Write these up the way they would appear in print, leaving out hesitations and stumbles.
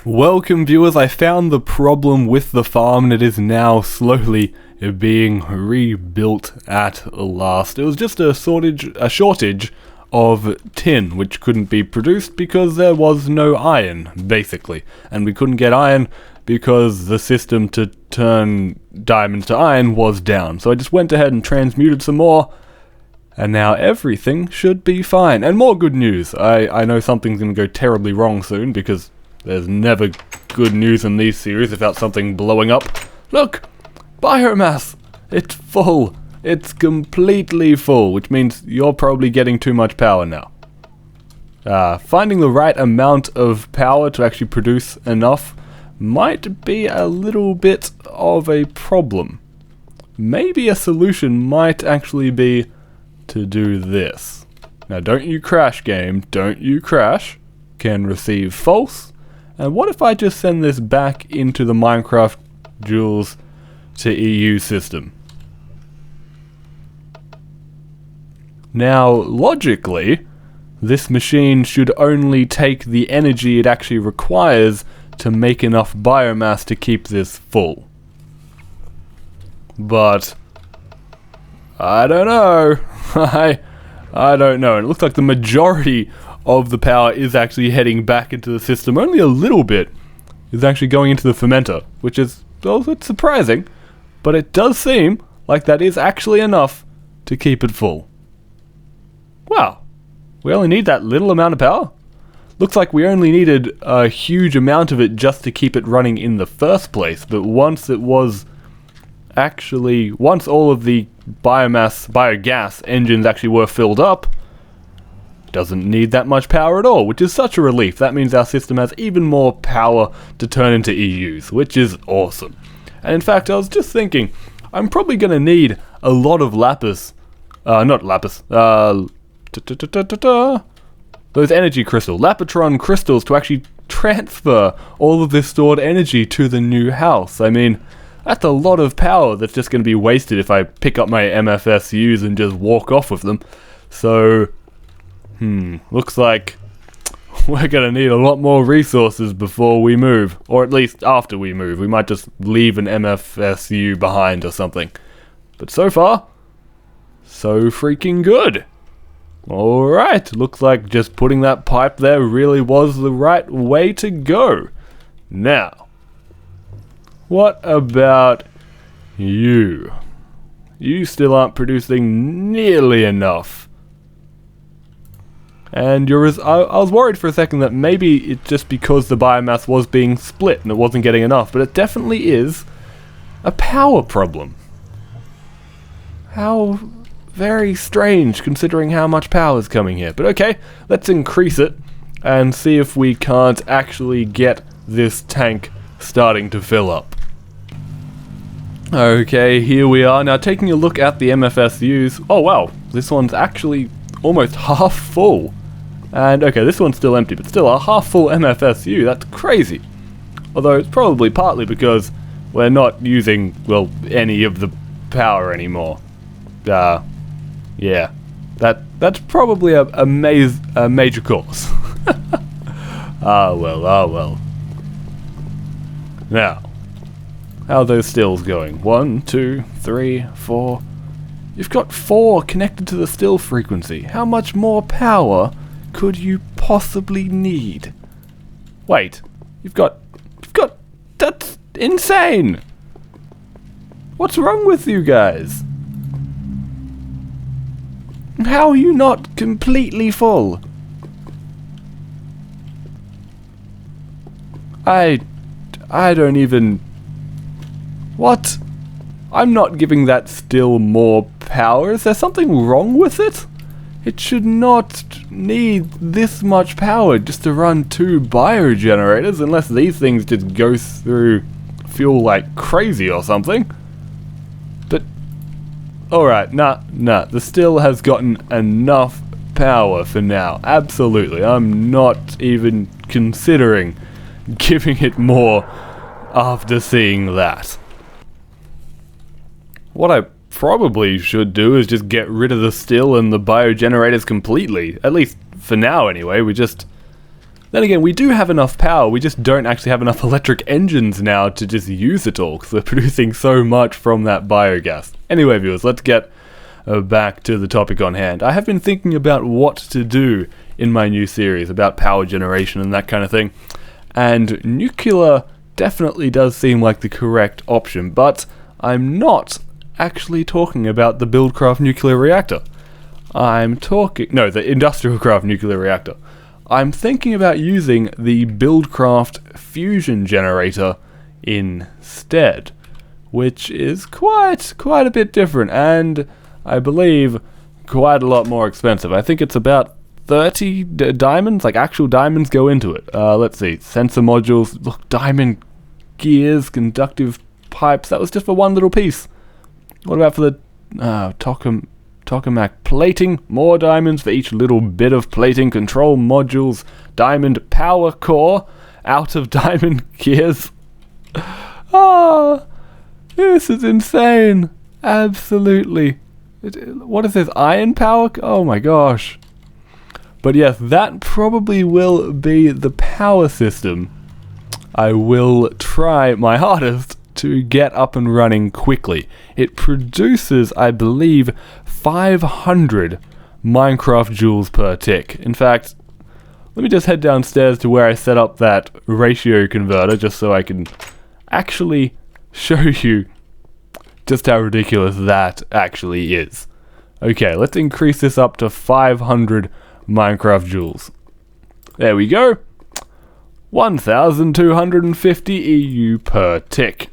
Welcome viewers, I found the problem with the farm and it is now slowly being rebuilt at last. It was just a shortage of tin which couldn't be produced because there was no iron, basically. And we couldn't get iron because the system to turn diamonds to iron was down. So I just went ahead and transmuted some more, and now everything should be fine. And more good news, I know something's going to go terribly wrong soon because there's never good news in these series without something blowing up. Look! Biomass! It's full! It's completely full, which means you're probably getting too much power now. Finding the right amount of power to actually produce enough might be a little bit of a problem. Maybe a solution might actually be to do this. Now don't you crash, game, don't you crash. Can receive false. And what if I just send this back into the Minecraft Jules to EU system? Now, logically, this machine should only take the energy it actually requires to make enough biomass to keep this full. But I don't know. I don't know. And it looks like the majority of the power is actually heading back into the system. Only a little bit is actually going into the fermenter, which is, well, it's surprising, but it does seem like that is actually enough to keep it full. Wow, we only need that little amount of power? Looks like we only needed a huge amount of it just to keep it running in the first place, but once all of the biogas engines actually were filled up, doesn't need that much power at all, which is such a relief. That means our system has even more power to turn into EUs, which is awesome. And in fact, I was just thinking, I'm probably going to need a lot of those energy crystals, Lapitron crystals, to actually transfer all of this stored energy to the new house. I mean, that's a lot of power that's just going to be wasted if I pick up my MFSUs and just walk off with them. So looks like we're gonna need a lot more resources before we move, or at least after we move. We might just leave an MFSU behind or something. But so far, so freaking good. Alright, looks like just putting that pipe there really was the right way to go. Now, what about you? You still aren't producing nearly enough. And I was worried for a second that maybe it's just because the biomass was being split and it wasn't getting enough, but it definitely is a power problem. How very strange considering how much power is coming here. But okay, let's increase it and see if we can't actually get this tank starting to fill up. Okay, here we are. Now taking a look at the MFSUs. Oh wow, this one's actually almost half full. And okay, this one's still empty, but still a half full MFSU, that's crazy. Although it's probably partly because we're not using, well, any of the power anymore. Yeah, that's probably a major cause. Ah well. Now, how are those stills going? 1, 2, 3, 4. You've got 4 connected to the still frequency. How much more power could you possibly need? Wait, you've got, that's insane! What's wrong with you guys? How are you not completely full? I don't even... What? I'm not giving that still more power. Is there something wrong with it? It should not need this much power just to run 2 biogenerators, unless these things just go through fuel like crazy or something. But, alright, nah, the still has gotten enough power for now. Absolutely, I'm not even considering giving it more after seeing that. What I probably should do is just get rid of the still and the biogenerators completely. At least for now anyway, we just Then again, we do have enough power, we just don't actually have enough electric engines now to just use it all, because we're producing so much from that biogas. Anyway, viewers, let's get back to the topic on hand. I have been thinking about what to do in my new series about power generation and that kind of thing, and nuclear definitely does seem like the correct option, but I'm not actually talking about the Buildcraft nuclear reactor. The industrial craft nuclear reactor. I'm thinking about using the Buildcraft fusion generator instead, which is quite a bit different, and I believe quite a lot more expensive. I think it's about 30 diamonds, like actual diamonds go into it. Let's see, sensor modules, look, diamond gears, conductive pipes, that was just for one little piece. What about for the tokamak plating? More diamonds for each little bit of plating. Control modules, diamond power core, out of diamond gears. This is insane. Absolutely. What is this, iron power? Oh my gosh. But yes, that probably will be the power system I will try my hardest to get up and running quickly. It produces, I believe, 500 Minecraft joules per tick. In fact, let me just head downstairs to where I set up that ratio converter just so I can actually show you just how ridiculous that actually is. Okay, let's increase this up to 500 Minecraft joules. There we go. 1,250 EU per tick.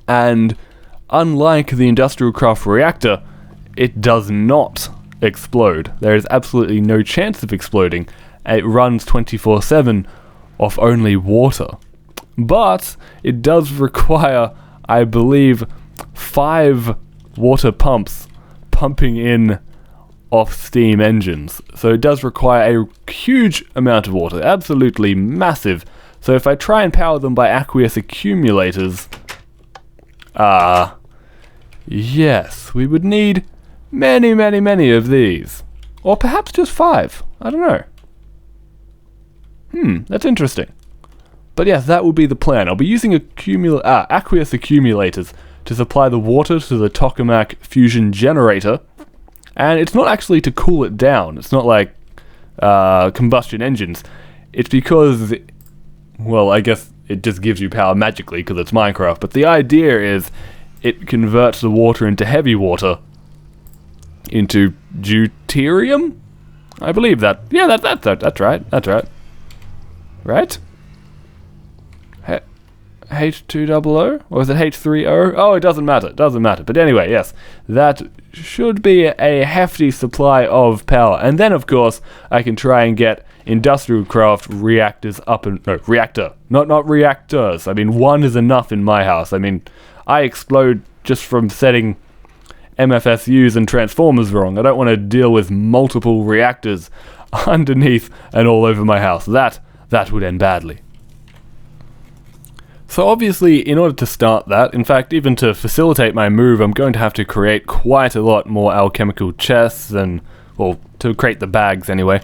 And unlike the industrial craft reactor, it does not explode. There is absolutely no chance of exploding. It runs 24/7 off only water. But it does require, I believe, 5 water pumps pumping in off steam engines. So it does require a huge amount of water, absolutely massive. So if I try and power them by aqueous accumulators, yes, we would need many of these. Or perhaps just 5. I don't know. That's interesting. But yes, that will be the plan. I'll be using aqueous accumulators to supply the water to the tokamak fusion generator. And it's not actually to cool it down. It's not like combustion engines. It's because, well, I guess it just gives you power magically because it's Minecraft. But the idea is it converts the water into heavy water into deuterium? I believe that. Yeah, that's right. That's right. Right? H200? Or is it H3O? Oh, it doesn't matter. It doesn't matter. But anyway, yes. That should be a hefty supply of power. And then, of course, I can try and get industrial craft reactors up and... No, reactor. Not reactors. I mean, one is enough in my house. I mean, I explode just from setting MFSUs and transformers wrong. I don't want to deal with multiple reactors underneath and all over my house. That would end badly. So obviously, in order to start that, in fact, even to facilitate my move, I'm going to have to create quite a lot more alchemical chests and, well, to create the bags anyway.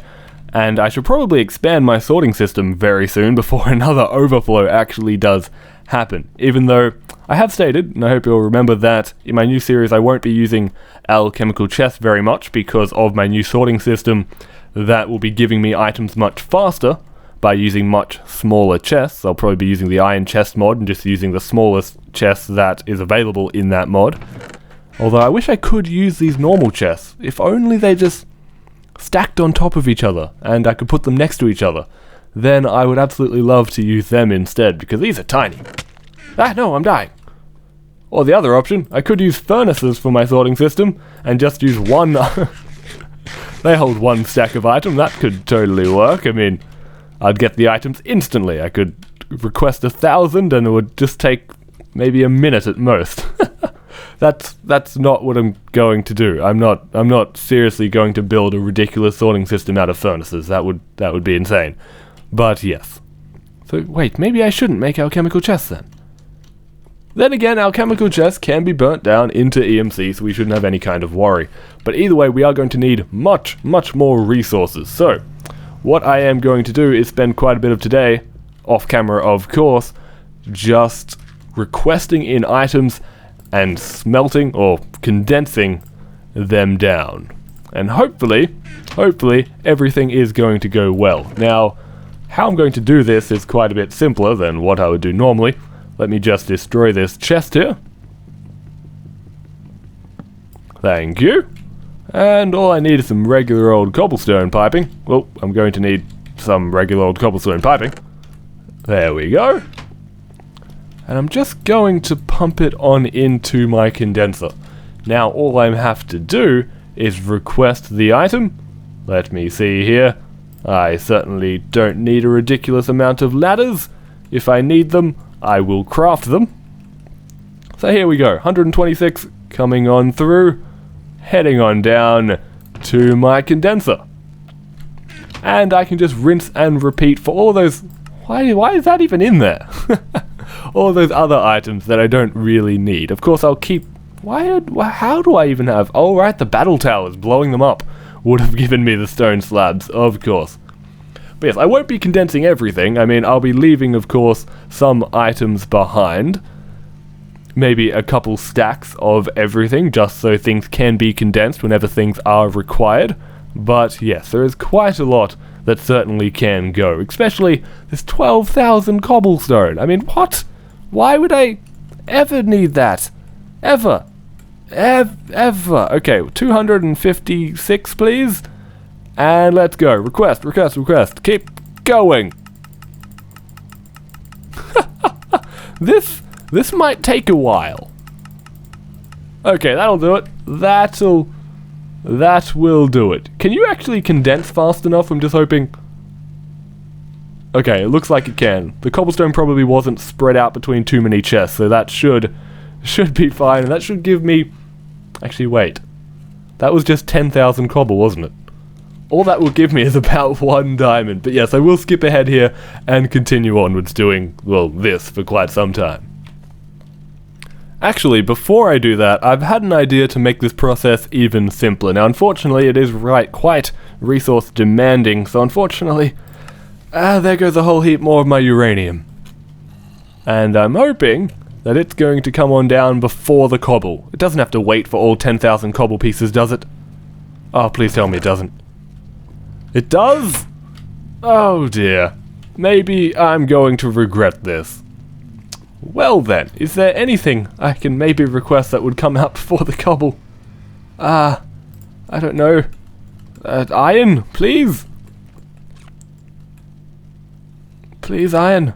And I should probably expand my sorting system very soon before another overflow actually does happen. Even though I have stated, and I hope you'll remember that in my new series I won't be using alchemical chests very much because of my new sorting system that will be giving me items much faster by using much smaller chests. I'll probably be using the iron chest mod and just using the smallest chest that is available in that mod. Although I wish I could use these normal chests. If only they just stacked on top of each other and I could put them next to each other. Then I would absolutely love to use them instead because these are tiny. Ah, no, I'm dying. Or the other option, I could use furnaces for my sorting system and just use one. They hold one stack of items. That could totally work. I mean, I'd get the items instantly. I could request 1,000 and it would just take maybe a minute at most. That's not what I'm going to do. I'm not seriously going to build a ridiculous sorting system out of furnaces. That would be insane. But yes. So wait, maybe I shouldn't make alchemical chests then. Then again, alchemical chests can be burnt down into EMC, so we shouldn't have any kind of worry. But either way, we are going to need much more resources. So what I am going to do is spend quite a bit of today, off camera of course, just requesting in items and smelting or condensing them down. And hopefully everything is going to go well. Now, how I'm going to do this is quite a bit simpler than what I would do normally. Let me just destroy this chest here. Thank you. And all I need is some regular old cobblestone piping. Well, I'm going to need some regular old cobblestone piping. There we go. And I'm just going to pump it on into my condenser. Now all I have to do is request the item. Let me see here. I certainly don't need a ridiculous amount of ladders. If I need them, I will craft them. So here we go, 126 coming on through, heading on down to my condenser. And I can just rinse and repeat for all those... Why is that even in there? All those other items that I don't really need. Of course, I'll keep... How do I even have... Oh, right, the battle towers, blowing them up would have given me the stone slabs, of course. But yes, I won't be condensing everything. I mean, I'll be leaving, of course, some items behind. Maybe a couple stacks of everything, just so things can be condensed whenever things are required. But yes, there is quite a lot that certainly can go. Especially this 12,000 cobblestone. I mean, what? Why would I ever need that? Ever. Ever. Okay, 256, please. And let's go. Request. Keep going. This might take a while. Okay, that'll do it. That will do it. Can you actually condense fast enough? I'm just hoping. Okay, it looks like it can. The cobblestone probably wasn't spread out between too many chests, so that should be fine. And that should give me... Actually, wait. That was just 10,000 cobble, wasn't it? All that will give me is about 1 diamond. But yes, I will skip ahead here and continue onwards doing, well, this for quite some time. Actually, before I do that, I've had an idea to make this process even simpler. Now, unfortunately, it is quite resource demanding, so unfortunately, there goes a whole heap more of my uranium. And I'm hoping that it's going to come on down before the cobble. It doesn't have to wait for all 10,000 cobble pieces, does it? Oh, please tell me it doesn't. It does? Oh dear. Maybe I'm going to regret this. Well then, is there anything I can maybe request that would come out before the cobble? I don't know. Iron, please? Please, iron.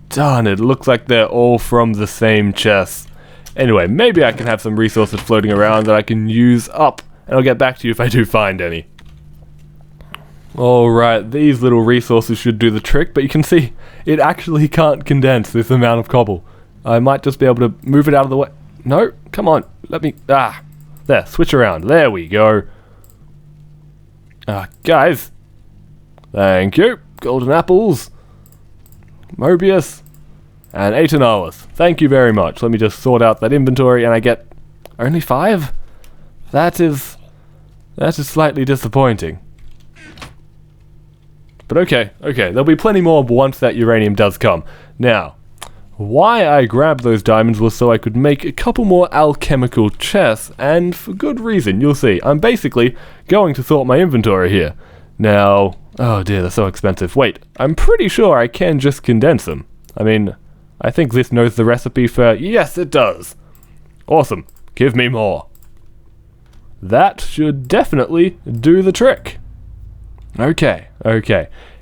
Darn, it looks like they're all from the same chest. Anyway, maybe I can have some resources floating around that I can use up, and I'll get back to you if I do find any. Alright, these little resources should do the trick, but you can see it actually can't condense this amount of cobble. I might just be able to move it out of the way. No, come on, let me... there, switch around. There we go. Guys. Thank you. Golden apples. Mobius. And 8 hours. Thank you very much. Let me just sort out that inventory, and I get only 5? That is slightly disappointing. But okay, there'll be plenty more once that uranium does come. Now, why I grabbed those diamonds was so I could make a couple more alchemical chests, and for good reason, you'll see. I'm basically going to sort my inventory here. Now, oh dear, they're so expensive. Wait, I'm pretty sure I can just condense them. I mean, I think this knows the recipe for... Yes, it does! Awesome, give me more. That should definitely do the trick. Okay.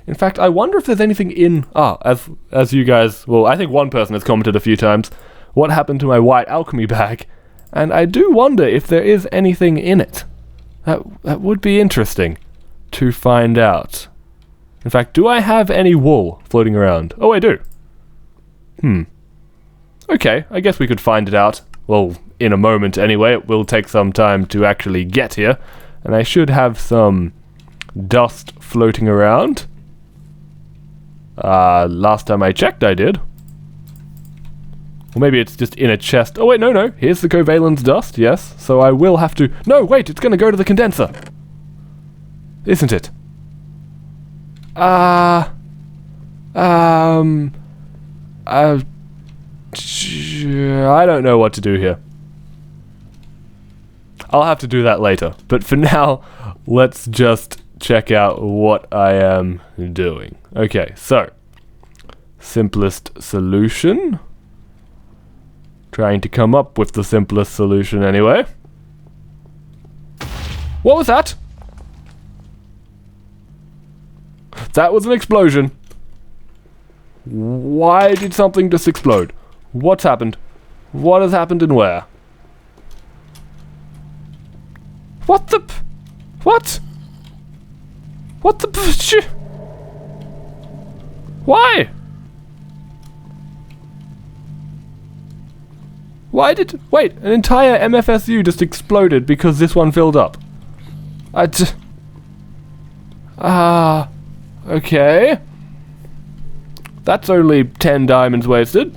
In fact, I wonder if there's anything in... as you guys... Well, I think one person has commented a few times, what happened to my white alchemy bag? And I do wonder if there is anything in it. That would be interesting to find out. In fact, do I have any wool floating around? Oh, I do. Okay, I guess we could find it out. Well, in a moment anyway. It will take some time to actually get here. And I should have some dust floating around. Last time I checked I did. Or maybe it's just in a chest. Oh wait, no. Here's the covalence dust, yes. So I will have to... No, wait, it's going to go to the condenser. Isn't it? I don't know what to do here. I'll have to do that later. But for now, let's just check out what I am doing. Okay, so simplest solution. Trying to come up with the simplest solution anyway. What was that? That was an explosion. Why did something just explode? What's happened? What has happened and where? What the what? What the Why? Why did... Wait, an entire MFSU just exploded because this one filled up. Okay. That's only 10 diamonds wasted.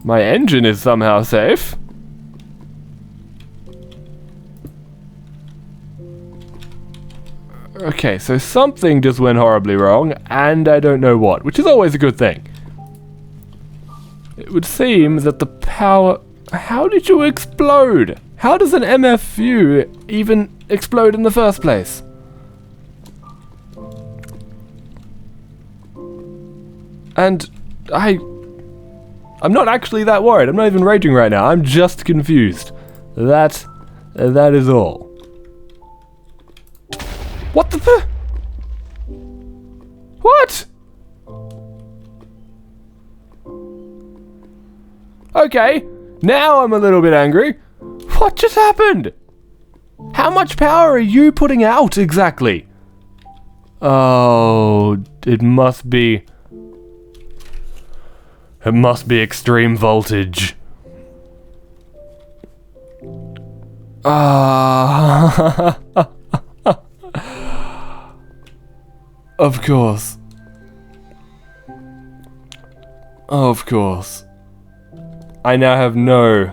My engine is somehow safe. Okay, so something just went horribly wrong, and I don't know what, which is always a good thing. It would seem that the power... How did you explode? How does an MFU even explode in the first place? And I'm not actually that worried. I'm not even raging right now. I'm just confused. That is all. What the What? Okay, now I'm a little bit angry. What just happened? How much power are you putting out exactly? Oh, it must be extreme voltage. Of course. Of course. I now have no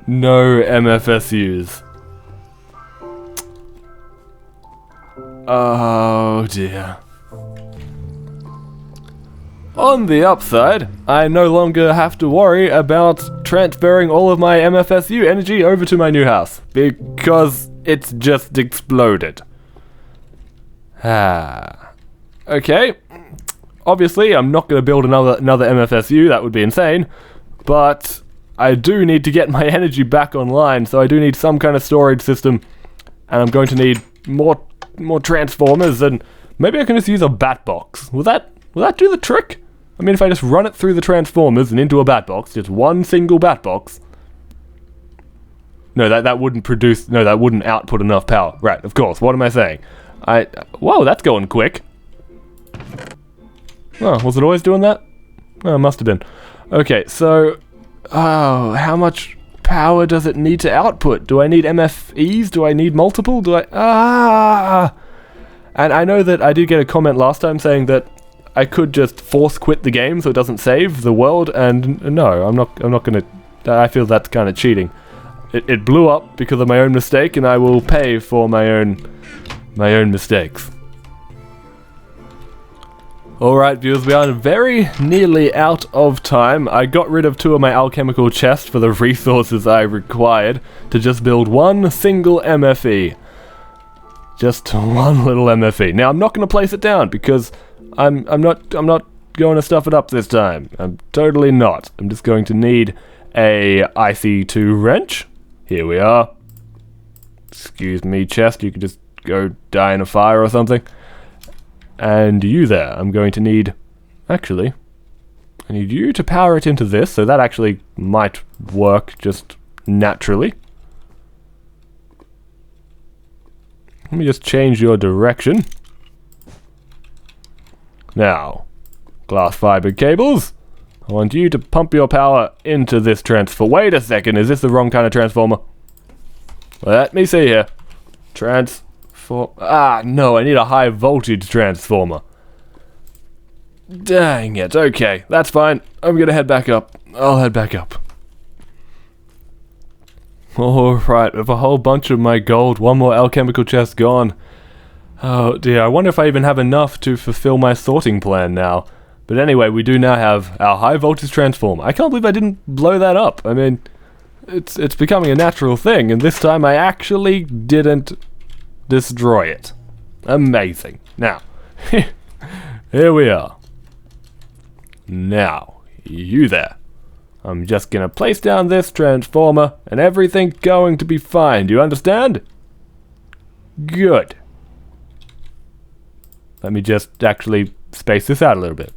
MFSUs. Oh dear. On the upside, I no longer have to worry about transferring all of my MFSU energy over to my new house, because it's just exploded. Okay. Obviously, I'm not going to build another MFSU, that would be insane, but I do need to get my energy back online, so I do need some kind of storage system, and I'm going to need more transformers, and maybe I can just use a bat box. Will that do the trick? I mean, if I just run it through the transformers and into a bat box, just one single bat box. No, that wouldn't produce, no, that wouldn't output enough power. Right, of course, what am I saying? Whoa, that's going quick. Oh, was it always doing that? Oh, it must have been. Okay, so, how much power does it need to output? Do I need MFEs? Do I need multiple? And I know that I did get a comment last time saying that I could just force quit the game so it doesn't save the world, and no, I'm not gonna, I feel that's kind of cheating. It blew up because of my own mistake, and I will pay for my own mistakes. Alright viewers, we are very nearly out of time. I got rid of 2 of my alchemical chests for the resources I required to just build one single MFE. Just one little MFE. Now I'm not going to place it down because I'm not going to stuff it up this time. I'm totally not. I'm just going to need a IC2 wrench. Here we are. Excuse me, chest, you could just go die in a fire or something. And you there, I'm going to need... Actually, I need you to power it into this, so that actually might work just naturally. Let me just change your direction. Now, glass fiber cables. I want you to pump your power into this transformer. Wait a second, is this the wrong kind of transformer? Let me see here. No, I need a high voltage transformer. Dang it, okay, that's fine. I'm gonna head back up. I'll head back up. Alright, with a whole bunch of my gold, one more alchemical chest gone. Oh dear, I wonder if I even have enough to fulfill my sorting plan now. But anyway, we do now have our high voltage transformer. I can't believe I didn't blow that up. I mean, it's becoming a natural thing, and this time I actually didn't destroy it. Amazing. Now, here we are. Now, you there. I'm just gonna place down this transformer, and everything's going to be fine. Do you understand? Good. Let me just actually space this out a little bit.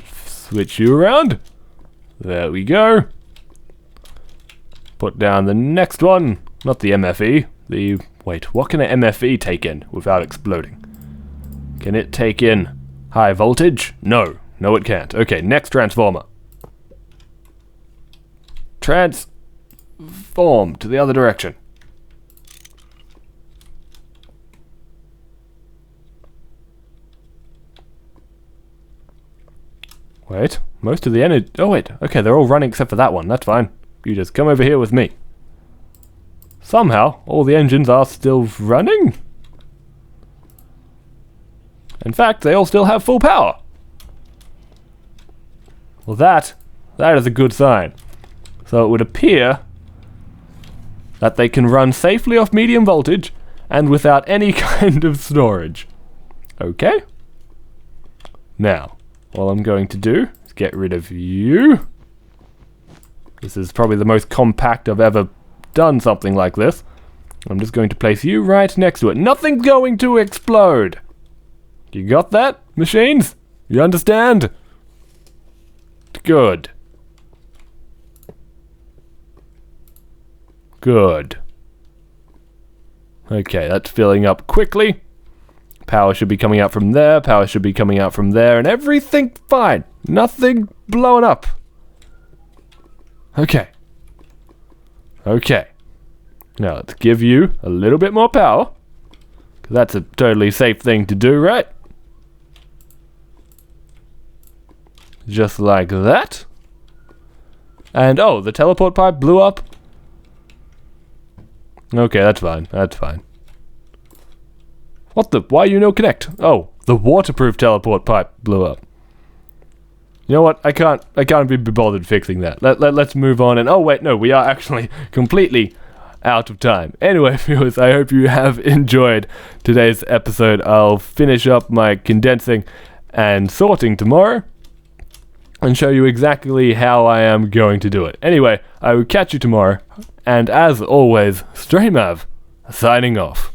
Switch you around. There we go. Put down the next one. Not the MFE. Wait, what can an MFE take in without exploding? Can it take in high voltage? No. No, it can't. Okay, next transformer. Transform to the other direction. Wait, most of the energy... Oh wait, okay, they're all running except for that one. That's fine. You just come over here with me. Somehow, all the engines are still running. In fact, they all still have full power. Well, that is a good sign. So it would appear that they can run safely off medium voltage and without any kind of storage. Okay. Now, all I'm going to do is get rid of you. This is probably the most compact I've ever done something like this. I'm just going to place you right next to it. Nothing's going to explode. You got that, machines? You understand? Good. Good. Okay, that's filling up quickly. Power should be coming out from there, power should be coming out from there, and everything's fine. Nothing blowing up. Okay. Okay. Now let's give you a little bit more power. Because that's a totally safe thing to do, right? Just like that. And oh, the teleport pipe blew up. Okay, that's fine. That's fine. What the? Why you no connect? Oh, the waterproof teleport pipe blew up. You know what? I can't be bothered fixing that. Let's move on. And oh wait, no, we are actually completely out of time. Anyway, viewers, I hope you have enjoyed today's episode. I'll finish up my condensing and sorting tomorrow and show you exactly how I am going to do it. Anyway, I will catch you tomorrow. And as always, StrayMav signing off.